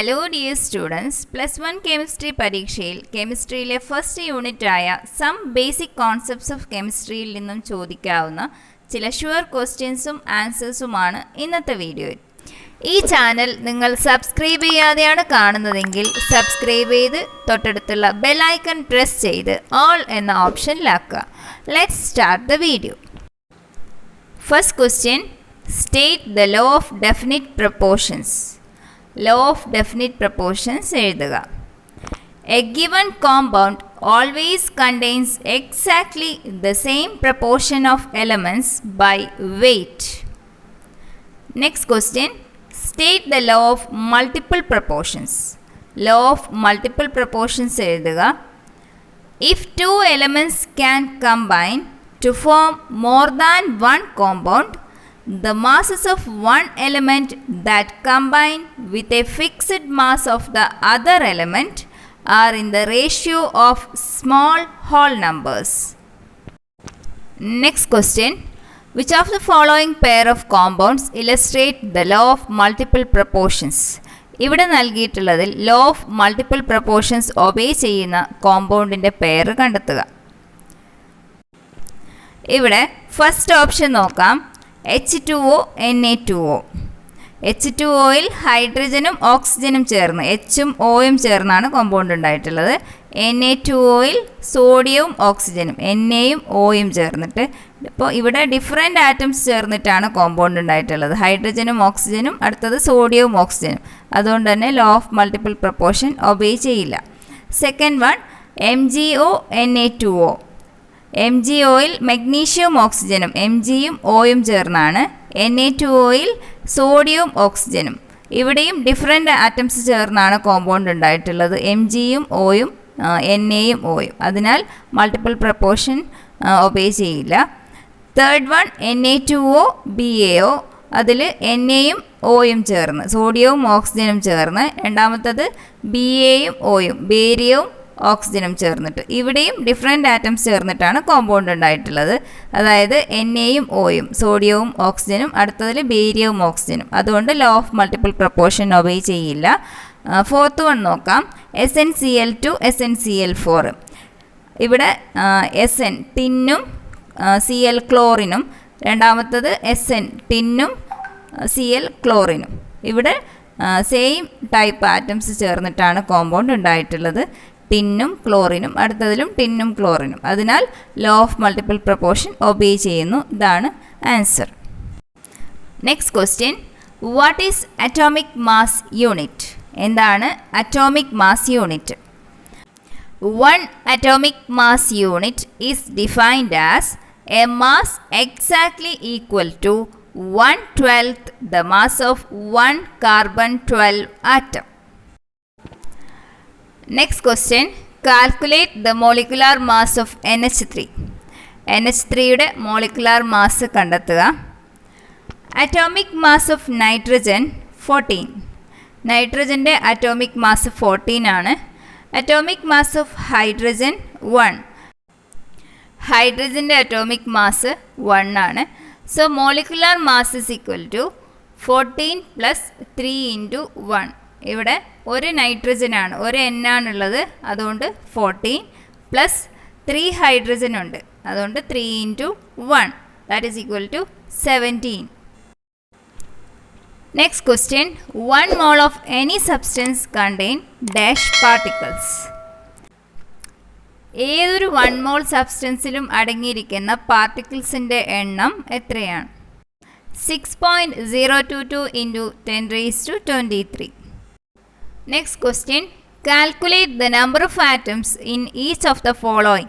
Hello dear students, +1 chemistry പരീക്ഷയിൽ കെമിസ്ട്രിയിലെ first യൂണിറ്റായ സം ബേസിക് കോൺസെപ്റ്റ്സ് ഓഫ് കെമിസ്ട്രിയിൽ നിന്നും ചോദിക്കാവുന്ന ചില ഷുവർ ക്വസ്റ്റ്യൻസും ആൻസേഴ്സുമാണ് ഇന്നത്തെ വീഡിയോയിൽ. ഈ ചാനൽ നിങ്ങൾ സബ്സ്ക്രൈബ് ചെയ്യാതെയാണ് കാണുന്നതെങ്കിൽ സബ്സ്ക്രൈബ് ചെയ്ത് തൊട്ടടുത്തുള്ള ബെൽ ഐക്കൺ പ്രസ് ചെയ്ത് ഓൾ എന്ന ഓപ്ഷനിലാക്കുക. Let's start the video. First question, state the law of definite proportions. Law of definite proportions എഴുതുക. A given compound always contains exactly the same proportion of elements by weight. Next question, state the law of multiple proportions. Law of multiple proportions എഴുതുക. If two elements can combine to form more than one compound, the masses of one element that combine with a fixed mass of the other element are in the ratio of small whole numbers. Next question, which of the following pair of compounds illustrate the law of multiple proportions? ഇവിടെ നൽകിയിട്ടുള്ളതിൽ law of multiple proportions obey ചെയ്യുന്ന കോമ്പൗണ്ടിൻ്റെ pair കണ്ടെത്തുക. ഇവിടെ first option നോക്കാം. H2O Na2O. H2Oയിൽ ഹൈഡ്രജനും ഓക്സിജനും ചേർന്ന് എച്ചും ഓയും ചേർന്നാണ് കോമ്പൗണ്ട് ഉണ്ടായിട്ടുള്ളത്. Na2Oയിൽ സോഡിയവും ഓക്സിജനും എയും ഓയും ചേർന്നിട്ട്, ഇപ്പോൾ ഇവിടെ ഡിഫറെൻ്റ് ആറ്റംസ് ചേർന്നിട്ടാണ് കോമ്പൗണ്ട് ഉണ്ടായിട്ടുള്ളത്. ഹൈഡ്രജനും ഓക്സിജനും, അടുത്തത് സോഡിയവും ഓക്സിജനും. അതുകൊണ്ട് തന്നെ law of multiple proportion obey ചെയ്യില്ല. Second one, MgO Na2O. MgOയിൽ മഗ്നീഷ്യവും ഓക്സിജനും Mgയും ഓയും ചേർന്നാണ്. Na2Oയിൽ സോഡിയവും ഓക്സിജനും. ഇവിടെയും ഡിഫറെൻ്റ് ആറ്റംസ് ചേർന്നാണ് കോമ്പൗണ്ട് ഉണ്ടായിട്ടുള്ളത്. Mgയും ഓയും Na-യും ഓയും. അതിനാൽ മൾട്ടിപ്പിൾ പ്രൊപ്പോർഷൻ ഒബേ ചെയ്യില്ല. Third one, Na2O BaO. അതിൽ Na-യും ഓയും ചേർന്ന്, സോഡിയവും ഓക്സിജനും ചേർന്ന്. രണ്ടാമത്തത് Ba-യും ഓയും, ബേരിയവും ഓക്സിജനും ചേർന്നിട്ട്. ഇവിടെയും ഡിഫറെൻ്റ് ആറ്റംസ് ചേർന്നിട്ടാണ് കോമ്പൗണ്ട് ഉണ്ടായിട്ടുള്ളത്. അതായത് Na-യും ഓയും, സോഡിയവും ഓക്സിജനും, അടുത്തതിൽ ബേരിയവും ഓക്സിജനും. അതുകൊണ്ട് law of multiple proportion obey ചെയ്യില്ല. ഫോർത്ത് വൺ നോക്കാം. SnCl2 SnCl4. ഇവിടെ Sn ടിന്നും Cl ക്ലോറിനും, രണ്ടാമത്തത് Sn ടിന്നും Cl ക്ലോറിനും. ഇവിടെ സെയിം ടൈപ്പ് ആറ്റംസ് ചേർന്നിട്ടാണ് കോമ്പൗണ്ട് ഉണ്ടായിട്ടുള്ളത്. ടിന്നും ക്ലോറിനും, അടുത്തതിലും ടിന്നും ക്ലോറിനും. അതിനാൽ ലോ ഓഫ് മൾട്ടിപ്പിൾ പ്രൊപ്പോർഷൻ ഒബേ ചെയ്യുന്നു. ഇതാണ് answer. Next question, what is atomic mass unit? എന്താണ് atomic mass unit? One atomic mass unit is defined as a mass exactly equal to 1/12 the mass of one carbon 12 atom. Next question, calculate the molecular mass of NH3. NH3യുടെ molecular mass കണ്ടെത്തുക. Atomic mass of nitrogen 14. നൈട്രജൻ്റെ atomic mass 14 ആണ്. Atomic mass of hydrogen 1. ഹൈഡ്രജൻ്റെ atomic mass 1 ആണ്. So molecular mass is equal to 14 + 3 × 1. ഇവിടെ ഒരു നൈട്രജനാണ്, ഒരു N ആണുള്ളത്. അതുകൊണ്ട് 14 + 3 ഹൈഡ്രജൻ ഉണ്ട്. അതുകൊണ്ട് 3 × 1 that is equal to 17. Next question, 1 mole of any substance contain dash particles. ഏതൊരു 1 mole സബ്സ്റ്റൻസിലും അടങ്ങിയിരിക്കുന്ന പാർട്ടിക്കിൾസിൻ്റെ എണ്ണം എത്രയാണ്? 6.022 × 10⁻23. Next question, calculate the number of atoms in each of the following.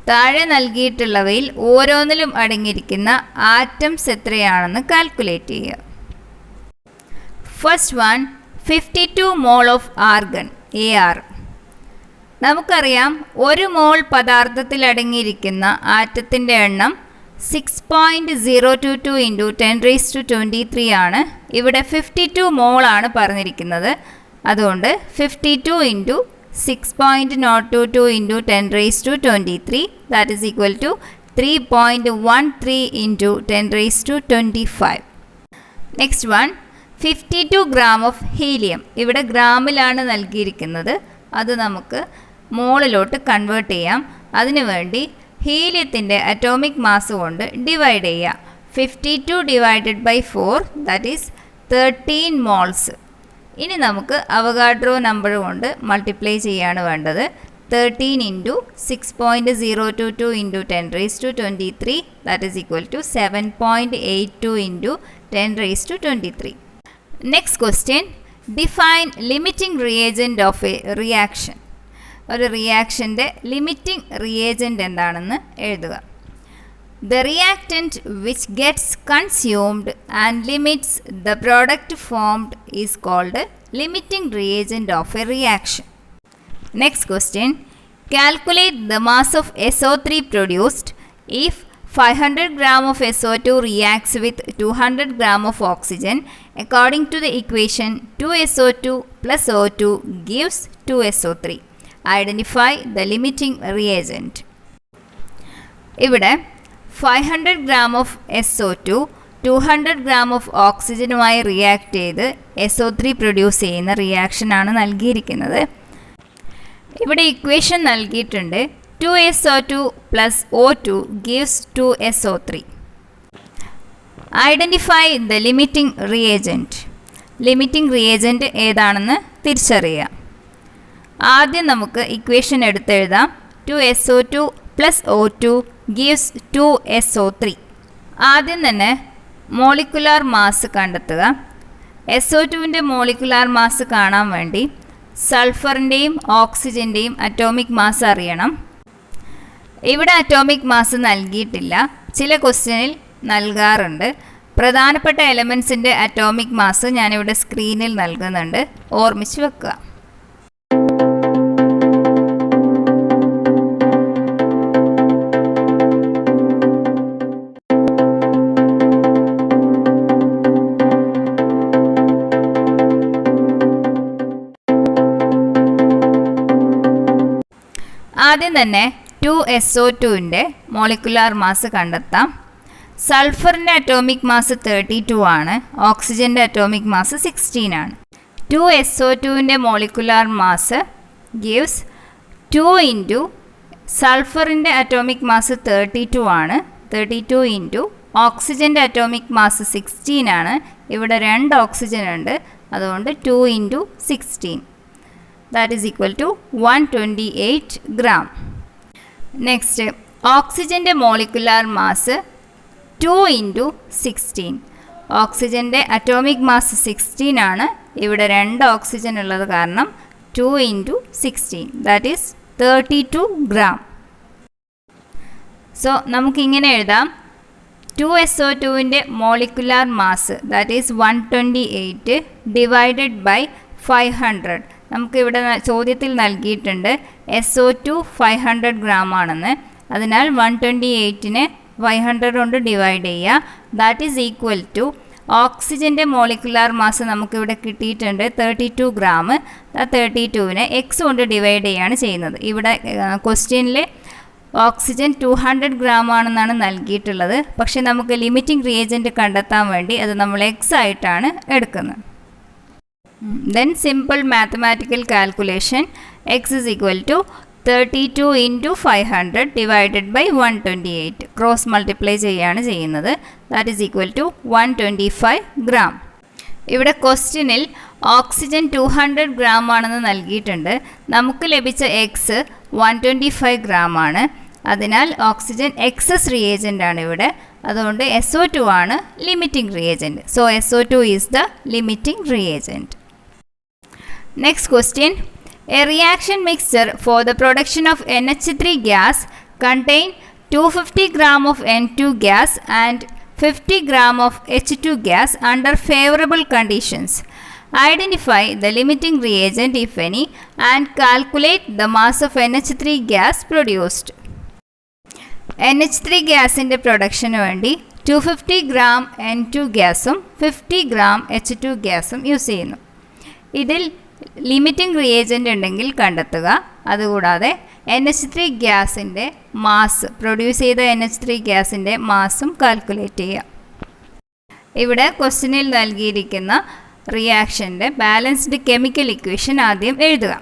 താഴെ നൽകിയിട്ടുള്ളവയിൽ ഓരോന്നിലും അടങ്ങിയിരിക്കുന്ന ആറ്റംസ് എത്രയാണെന്ന് കാൽക്കുലേറ്റ് ചെയ്യുക. First one, 52 mole of argon AR. നമുക്കറിയാം, ഒരു മോൾ പദാർത്ഥത്തിൽ അടങ്ങിയിരിക്കുന്ന ആറ്റത്തിൻ്റെ എണ്ണം 6.022 × 10⁻23 ആണ്. ഇവിടെ 52 mole ആണ് പറഞ്ഞിരിക്കുന്നത്. അതുകൊണ്ട് 52 × 6.022 × 10⁻23 that is equal to 3.13 × 10⁻25. Next one, 52 gram of helium. ഇവിടെ ഗ്രാമിലാണ് നൽകിയിരിക്കുന്നത്, അത് നമുക്ക് മോളിലോട്ട് കൺവേർട്ട് ചെയ്യാം. അതിനുവേണ്ടി ഹീലിയത്തിൻ്റെ അറ്റോമിക് മാസ് കൊണ്ട് ഡിവൈഡ് ചെയ്യുക. 52 divided by 4 that is 13 moles. ഇനി നമുക്ക് അവഗാഡ്രോ നമ്പർ കൊണ്ട് മൾട്ടിപ്ലൈ ചെയ്യാണ് വേണ്ടത്. 13 into 6.022 into 10⁻23 that is equal to 7.82 into 10⁻23. Next question, define limiting reagent of a reaction. ഒരു റിയാക്ഷൻ്റെ ലിമിറ്റിംഗ് റിയേജൻറ്റ് എന്താണെന്ന് എഴുതുക. The reactant which gets consumed and limits the product formed is called limiting reagent of a reaction. Next question, calculate the mass of SO3 produced if 500 gram of SO2 reacts with 200 gram of oxygen according to the equation 2SO2 plus O2 gives 2SO3. Identify the limiting reagent. ഇവിടെ 500 gram of SO2 200 gram of ഓക്സിജനുമായി react ചെയ്ത് SO3 produce ചെയ്യുന്ന റിയാക്ഷനാണ് നൽകിയിരിക്കുന്നത്. ഇവിടെ equation നൽകിയിട്ടുണ്ട് 2SO2 plus O2 gives 2SO3. Identify the limiting reagent. Limiting reagent ഏതാണെന്ന് തിരിച്ചറിയുക. ആദ്യം നമുക്ക് equation എടുത്തെഴുതാം. 2SO2 plus O2 gives 2SO3. ആദ്യം തന്നെ മോളിക്കുലാർ മാസ് കണ്ടെത്തുക. SO2വിൻ്റെ മോളിക്കുലാർ മാസ് കാണാൻ വേണ്ടി സൾഫറിൻ്റെയും ഓക്സിജൻ്റെയും അറ്റോമിക് മാസ് അറിയണം. ഇവിടെ അറ്റോമിക് മാസ് നൽകിയിട്ടില്ല, ചില ക്വസ്റ്റ്യനിൽ നൽകാറുണ്ട്. പ്രധാനപ്പെട്ട എലമെൻസിൻ്റെ അറ്റോമിക് മാസ് ഞാനിവിടെ സ്ക്രീനിൽ നൽകുന്നുണ്ട്, ഓർമ്മിച്ച് വെക്കുക. ആദ്യം തന്നെ 2SO2വിൻ്റെ മോളിക്കുലാർ മാസ് കണ്ടെത്താം. സൾഫറിൻ്റെ അറ്റോമിക് മാസ് 32 ആണ്, ഓക്സിജൻ്റെ അറ്റോമിക് മാസ് 16 ആണ്. 2SO2വിൻ്റെ മോളിക്കുലാർ മാസ് ഗിവ്സ് 2 ഇൻറ്റു സൾഫറിൻ്റെ അറ്റോമിക് മാസ് 32 ആണ്, 32 ഇൻറ്റു ഓക്സിജൻ്റെ അറ്റോമിക് മാസ് 16 ആണ്. ഇവിടെ 2 ഓക്സിജൻ ഉണ്ട്, അതുകൊണ്ട് 2 into 16 that is equal to 128 gram. Next, ഓക്സിജൻ്റെ മോളിക്കുലാർ മാസ് 2 ഇൻറ്റു 16. ഓക്സിജൻ്റെ അറ്റോമിക് മാസ് 16 ആണ്, ഇവിടെ 2 ഓക്സിജൻ ഉള്ളത് കാരണം 2 into 16 that is 32 gram. So നമുക്കിങ്ങനെ എഴുതാം. 2SO2വിൻ്റെ molecular mass that is 128 divided by 500. നമുക്കിവിടെ ചോദ്യത്തിൽ നൽകിയിട്ടുണ്ട് SO2 500 ഗ്രാം ആണെന്ന്. അതിനാൽ 128നെ 500 കൊണ്ട് ഡിവൈഡ് ചെയ്യുക. ദാറ്റ് ഈസ് ഈക്വൽ ടു ഓക്സിജൻ്റെ മോളിക്കുലാർ മാസ് നമുക്കിവിടെ കിട്ടിയിട്ടുണ്ട് 32 ഗ്രാം. ആ 32വിനെ എക്സ് കൊണ്ട് ഡിവൈഡ് ചെയ്യുകയാണ് ചെയ്യുന്നത്. ഇവിടെ ക്വസ്റ്റ്യനിൽ ഓക്സിജൻ 200 ഗ്രാം ആണെന്നാണ് നൽകിയിട്ടുള്ളത്, പക്ഷേ നമുക്ക് ലിമിറ്റിംഗ് റിയേജൻറ്റ് കണ്ടെത്താൻ വേണ്ടി അത് നമ്മൾ എക്സ് ആയിട്ടാണ് എടുക്കുന്നത്. Then simple mathematical calculation, x is equal to 32 into 500 divided by 128. Cross multiply ചെയ്യാണ് ചെയ്യുന്നത്. That is equal to 125 gram. ഇവിടെ ക്വസ്റ്റ്യനിൽ ഓക്സിജൻ 200 ഗ്രാം ആണെന്ന് നൽകിയിട്ടുണ്ട്. നമുക്ക് ലഭിച്ച എക്സ് 125 ഗ്രാം ആണ്. അതിനാൽ ഓക്സിജൻ എക്സസ് റിയേജൻ്റ് ആണ് ഇവിടെ. അതുകൊണ്ട് SO2 ആണ് limiting reagent. So SO2 is the limiting reagent. Next question, a reaction mixture for the production of NH3 gas contain 250 gram of N2 gas and 50 gram of H2 gas under favorable conditions. Identify the limiting reagent if any and calculate the mass of NH3 gas produced. NH3 ഗ്യാസിൻ്റെ production വേണ്ടി 250 gram N2 ഗ്യാസും 50 gram H2 ഗ്യാസും use ചെയ്യുന്നു. ഇതിൽ limiting reagent ഉണ്ടെങ്കിൽ കണ്ടെത്തുക. അതുകൂടാതെ NH3 ഗ്യാസിൻ്റെ മാസ്, പ്രൊഡ്യൂസ് ചെയ്ത NH3 ഗ്യാസിൻ്റെ മാസും കാൽക്കുലേറ്റ് ചെയ്യുക. ഇവിടെ ക്വസ്റ്റ്യനിൽ നൽകിയിരിക്കുന്ന റിയാക്ഷൻ്റെ ബാലൻസ്ഡ് കെമിക്കൽ ഇക്വേഷൻ ആദ്യം എഴുതുക.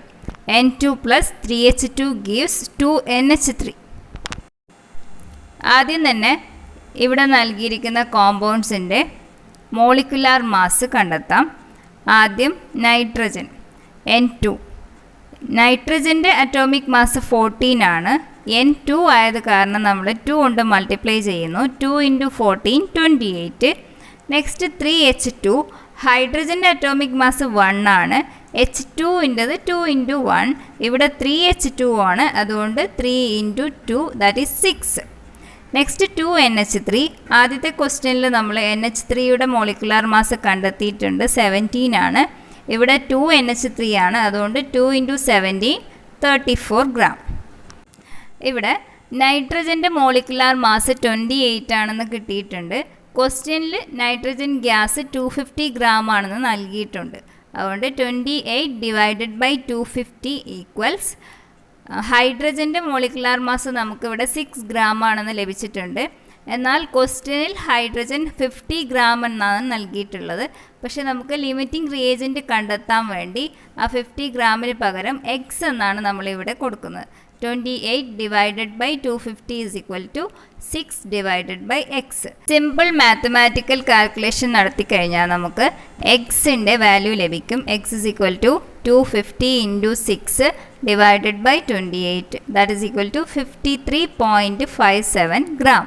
N2 + 3H2 gives 2NH3. ആദ്യം തന്നെ ഇവിടെ നൽകിയിരിക്കുന്ന കോമ്പൗണ്ട്സിൻ്റെ മോളിക്കുലാർ മാസ് കണ്ടെത്താം. ആദ്യം നൈട്രജൻ N2. നൈട്രജൻ്റെ അറ്റോമിക് മാസ് 14 ആണ്. N2 ആയത് കാരണം നമ്മൾ 2 കൊണ്ട് മൾട്ടിപ്ലൈ ചെയ്യുന്നു. 2 × 14 28. Next 3H2. ഹൈഡ്രജൻ്റെ അറ്റോമിക് മാസ് 1 ആണ്. H2ൻ്റെത് 2 × 1. ഇവിടെ 3H2 ആണ്, അതുകൊണ്ട് 3 × 2 ദാറ്റ് ഈസ് 6. Next 2NH3. ആദ്യത്തെ ക്വസ്റ്റ്യനിൽ നമ്മൾ NH3യുടെ മോളിക്കുലാർ മാസ് കണ്ടെത്തിയിട്ടുണ്ട്, 17 ആണ്. ഇവിടെ 2NH3 ആണ്, അതുകൊണ്ട് 2 × 17 34 ഗ്രാം. ഇവിടെ നൈട്രജൻ്റെ മോളിക്കുലാർ മാസ് 28 ആണെന്ന് കിട്ടിയിട്ടുണ്ട്. ക്വസ്റ്റ്യനിൽ നൈട്രജൻ ഗ്യാസ് 250 ഗ്രാം ആണെന്ന് നൽകിയിട്ടുണ്ട്. അതുകൊണ്ട് 28 / 250 ഈക്വൽസ് ഹൈഡ്രജൻ്റെ മോളിക്കുലാർ മാസ് നമുക്കിവിടെ 6 ഗ്രാം ആണെന്ന് ലഭിച്ചിട്ടുണ്ട്. എന്നാൽ ക്വസ്റ്റ്യനിൽ ഹൈഡ്രജൻ 50 ഗ്രാം എന്നാണ് നൽകിയിട്ടുള്ളത്. പക്ഷേ നമുക്ക് ലിമിറ്റിംഗ് റിയേജൻറ്റ് കണ്ടെത്താൻ വേണ്ടി ആ 50 ഗ്രാമിന് പകരം എക്സ് എന്നാണ് നമ്മളിവിടെ കൊടുക്കുന്നത്. 28 / 250 = 6 / x. സിമ്പിൾ മാത്തമാറ്റിക്കൽ കാൽക്കുലേഷൻ നടത്തി കഴിഞ്ഞാൽ നമുക്ക് എക്സിൻ്റെ വാല്യൂ ലഭിക്കും. x = 250 × 6 / 28 that is equal to 53.57 gram.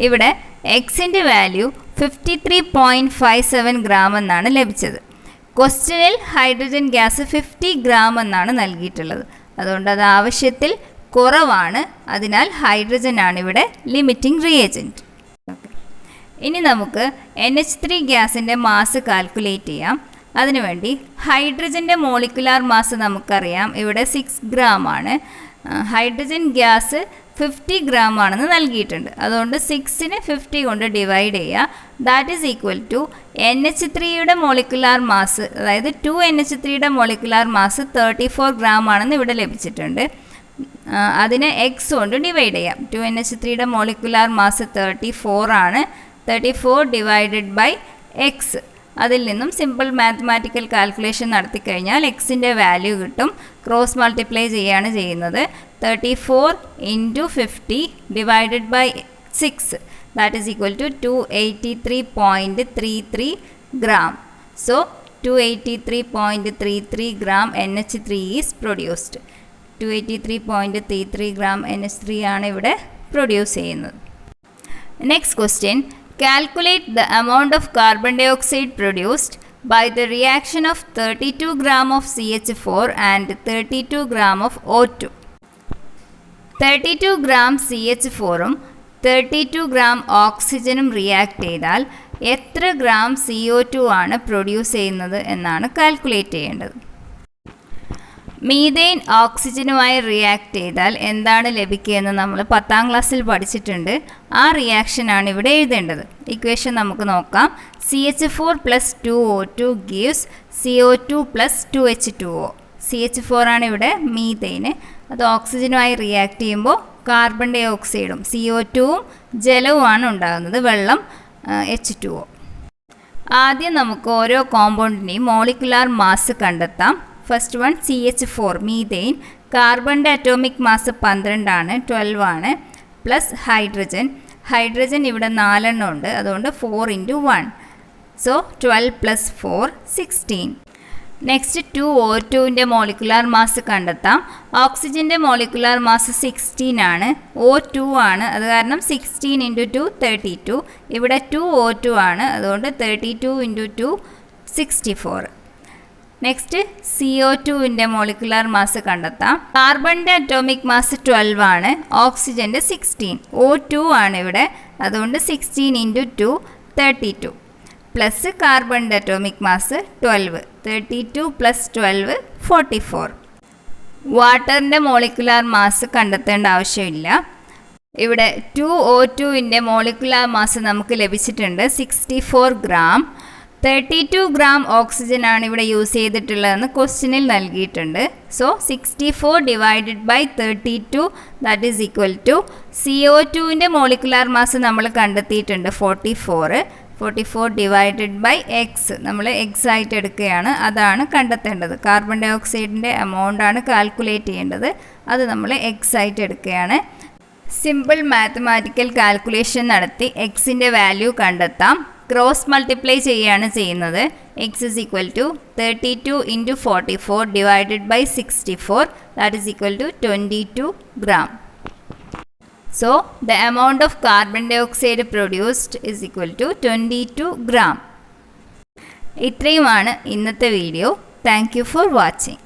ഇവിടെ എക്സിൻ്റെ വാല്യൂ 53.57 ഗ്രാം എന്നാണ് ലഭിച്ചത്. ക്വസ്റ്റ്യനിൽ ഹൈഡ്രജൻ ഗ്യാസ് 50 ഗ്രാം എന്നാണ് നൽകിയിട്ടുള്ളത്. അതുകൊണ്ട് അത് ആവശ്യത്തിൽ കുറവാണ്. അതിനാൽ ഹൈഡ്രജനാണ് ഇവിടെ ലിമിറ്റിംഗ് റിയേജൻറ്റ്. ഇനി നമുക്ക് NH3 ഗ്യാസിൻ്റെ മാസ് കാൽക്കുലേറ്റ് ചെയ്യാം. അതിനുവേണ്ടി ഹൈഡ്രജൻ്റെ മോളിക്കുലാർ മാസ് നമുക്കറിയാം, ഇവിടെ 6 ഗ്രാം ആണ്. ഹൈഡ്രജൻ ഗ്യാസ് 50 ഗ്രാം ആണെന്ന് നൽകിയിട്ടുണ്ട്. അതുകൊണ്ട് 6നെ 50 കൊണ്ട് ഡിവൈഡ് ചെയ്യുക. ദാറ്റ് ഈസ് ഈക്വൽ ടു NH3യുടെ മോളിക്കുലാർ മാസ്, അതായത് 2NH3യുടെ മോളിക്കുലാർ മാസ് 34 ഗ്രാം ആണെന്ന് ഇവിടെ ലഭിച്ചിട്ടുണ്ട്. അതിനെ എക്സ് കൊണ്ട് ഡിവൈഡ് ചെയ്യാം. 2NH3യുടെ മോളിക്കുലാർ മാസ് 34 ആണ്. 34 / x. അതിൽ നിന്നും സിമ്പിൾ മാത്തമാറ്റിക്കൽ കാൽക്കുലേഷൻ നടത്തി കഴിഞ്ഞാൽ എക്സിൻ്റെ വാല്യൂ കിട്ടും. ക്രോസ് മൾട്ടിപ്ലൈ ചെയ്യുകയാണ് ചെയ്യുന്നത്. 34 × 50 / 6 that is equal to 283.33 gram. So 283.33 gram NH3 is produced. 283.33 gram NH3 ആണ് ഇവിടെ പ്രൊഡ്യൂസ് ചെയ്യുന്നത്. Next question. Calculate the amount of carbon dioxide produced by the reaction of 32 gram of CH4 and 32 gram of O2. 32 gram CH4ഉം 32 gram ഓക്സിജനും react ചെയ്താൽ എത്ര gram CO2 ആണ് produce ചെയ്യുന്നത് എന്നാണ് calculate ചെയ്യേണ്ടത്. മീഥെയ്ൻ ഓക്സിജനുമായി റിയാക്ട് ചെയ്താൽ എന്താണ് ലഭിക്കുകയെന്ന് നമ്മൾ 10ാം ക്ലാസ്സിൽ പഠിച്ചിട്ടുണ്ട്. ആ റിയാക്ഷനാണ് ഇവിടെ എഴുതേണ്ടത്. ഇക്വേഷൻ നമുക്ക് നോക്കാം. CH4 + 2O2 gives CO2 + 2H2O. CH4 ആണ് ഇവിടെ മീഥെയ്ന്. അത് ഓക്സിജനുമായി റിയാക്ട് ചെയ്യുമ്പോൾ കാർബൺ ഡൈ ഓക്സൈഡും CO2ഉം ജലവുമാണ് ഉണ്ടാകുന്നത്, വെള്ളം H2O. ആദ്യം നമുക്ക് ഓരോ കോമ്പൗണ്ടിൻ്റെയും മോളിക്കുലാർ മാസ് കണ്ടെത്താം. First one CH4 methane. കാർബണിൻ്റെ അറ്റോമിക് മാസ് 12 ആണ്, 12 ആണ്. Plus hydrogen. ഹൈഡ്രജൻ ഇവിടെ 4 എണ്ണം ഉണ്ട്, അതുകൊണ്ട് 4 × 1. സോ 12 + 4 16. നെക്സ്റ്റ് 2O2ൻ്റെ മോളിക്കുലാർ മാസ് കണ്ടെത്താം. ഓക്സിജൻ്റെ മോളിക്കുലാർ മാസ് 16 ആണ്, O2 ആണ്, അത് കാരണം 16 × 2 32. ഇവിടെ 2O2 ആണ്, അതുകൊണ്ട് 32 × 2 64. നെക്സ്റ്റ് CO2ൻ്റെ മോളിക്കുലാർ മാസ് കണ്ടെത്താം. കാർബണിൻ്റെ അറ്റോമിക് മാസ് 12 ആണ്, ഓക്സിജൻ്റെ 16. O2 ആണ് ഇവിടെ, അതുകൊണ്ട് 16 × 2 32. പ്ലസ് കാർബണിൻ്റെ അറ്റോമിക് മാസ് 12. 32 + 12 44. വാട്ടറിൻ്റെ മോളിക്കുലാർ മാസ് കണ്ടെത്തേണ്ട ആവശ്യമില്ല. ഇവിടെ 2O2ൻ്റെ മോളിക്കുലാർ മാസ് നമുക്ക് ലഭിച്ചിട്ടുണ്ട് 64 ഗ്രാം. 32 ഗ്രാം ഓക്സിജൻ ആണ് ഇവിടെ യൂസ് ചെയ്തിട്ടുള്ളതെന്ന് ക്വസ്റ്റ്യനിൽ നൽകിയിട്ടുണ്ട്. So 64 / 32 that is equal to CO2ൻ്റെ മോളിക്കുലാർ മാസ് നമ്മൾ കണ്ടെത്തിയിട്ടുണ്ട് 44. 44 ഡിവൈഡഡ് ബൈ എക്സ്, നമ്മൾ എക്സ് ആയിട്ട് എടുക്കുകയാണ്, അതാണ് കണ്ടെത്തേണ്ടത്. കാർബൺ ഡൈ ഓക്സൈഡിൻ്റെ എമൗണ്ട് ആണ് കാൽക്കുലേറ്റ് ചെയ്യേണ്ടത്, അത് നമ്മൾ എക്സ് ആയിട്ട് എടുക്കുകയാണ്. സിമ്പിൾ മാത്തമാറ്റിക്കൽ കാൽക്കുലേഷൻ നടത്തി എക്സിൻ്റെ വാല്യൂ കണ്ടെത്താം. ക്രോസ് മൾട്ടിപ്ലൈ ചെയ്യുകയാണ് ചെയ്യുന്നത്. X is equal to 32 into 44 divided by 64, that is equal to 22 gram. So, the amount of carbon dioxide produced is equal to 22 gram. ഇത്രയുമാണ് ഇന്നത്തെ video. Thank you for watching.